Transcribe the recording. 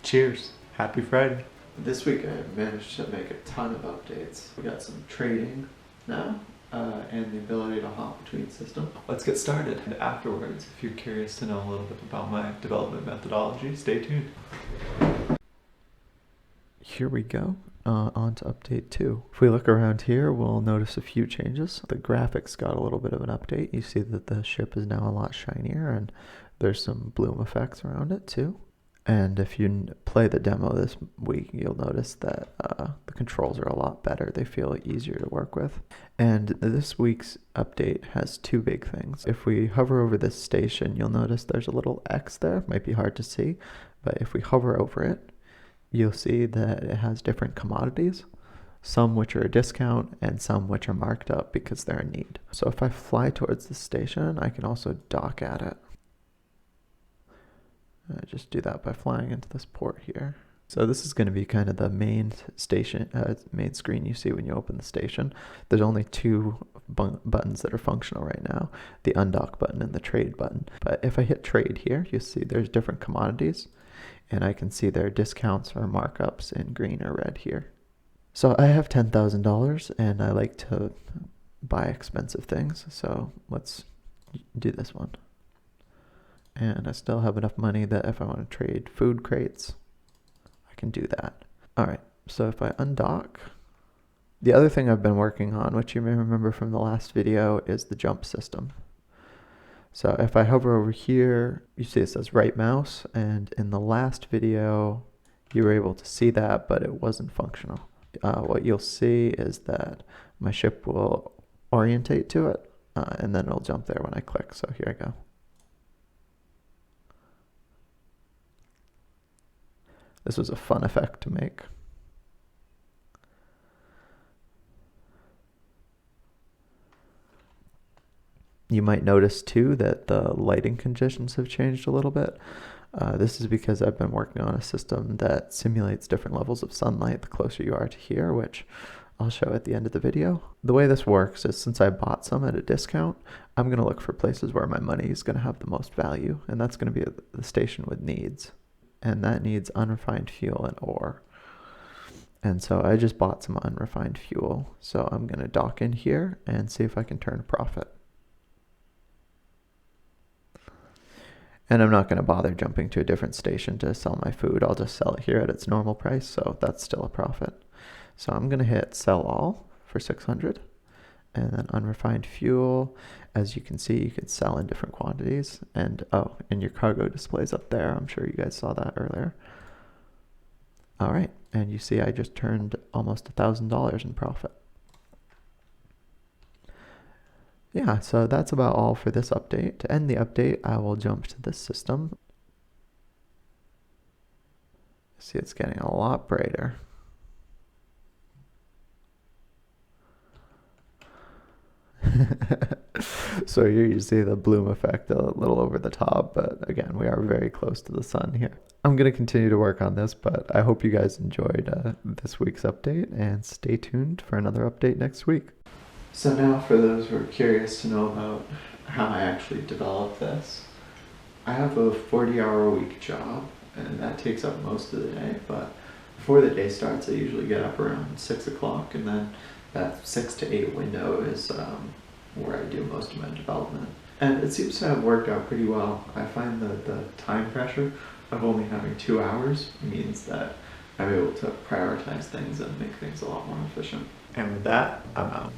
Cheers. Happy Friday. This week I managed to make a ton of updates. We got some trading now and the ability to hop between systems. Let's get started. And afterwards, if you're curious to know a little bit about my development methodology, stay tuned. Here we go. On to update 2. If we look around here, we'll notice a few changes. The graphics got a little bit of an update. You see that the ship is now a lot shinier and there's some bloom effects around it too. And if you play the demo this week, you'll notice that the controls are a lot better. They feel easier to work with. And this week's update has 2 big things. If we hover over this station, you'll notice there's a little X there. It might be hard to see, but if we hover over it, you'll see that it has different commodities, some which are a discount and some which are marked up because they're a need. So if I fly towards the station, I can also dock at it. Just do that by flying into this port here. So this is going to be kind of the main station, main screen you see when you open the station. There's only 2 buttons that are functional right now, the undock button and the trade button. But if I hit trade here, you see there's different commodities and I can see their discounts or markups in green or red here. So I have $10,000 and I like to buy expensive things. So let's do this one. And I still have enough money that if I want to trade food crates, I can do that. All right, so if I undock, the other thing I've been working on, which you may remember from the last video, is the jump system. So if I hover over here, you see it says right mouse, and in the last video, you were able to see that, but it wasn't functional. What you'll see is that my ship will orientate to it, and then it'll jump there when I click. So here I go. This was a fun effect to make. You might notice too that the lighting conditions have changed a little bit. This is because I've been working on a system that simulates different levels of sunlight the closer you are to here, which I'll show at the end of the video. The way this works is since I bought some at a discount, I'm going to look for places where my money is going to have the most value, and that's going to be the station with needs. And that needs unrefined fuel and ore. And so I just bought some unrefined fuel. So I'm going to dock in here and see if I can turn a profit. And I'm not going to bother jumping to a different station to sell my food. I'll just sell it here at its normal price, so that's still a profit. So I'm going to hit sell all for 600. And then unrefined fuel, as you can see, you can sell in different quantities. And oh, and your cargo displays up there. I'm sure you guys saw that earlier. All right, and you see I just turned almost $1,000 in profit. Yeah, so that's about all for this update. To end the update, I will jump to this system. See, it's getting a lot brighter. So here you see the bloom effect a little over the top, but again, we are very close to the sun here. I'm going to continue to work on this, but I hope you guys enjoyed this week's update, and stay tuned for another update next week. So now for those who are curious to know about how I actually developed this, I have a 40-hour-a-week job, and that takes up most of the day, but before the day starts, I usually get up around 6 o'clock, and then that 6 to 8 window is where I do most of my development. And it seems to have worked out pretty well. I find that the time pressure of only having 2 hours means that I'm able to prioritize things and make things a lot more efficient. And with that, I'm out.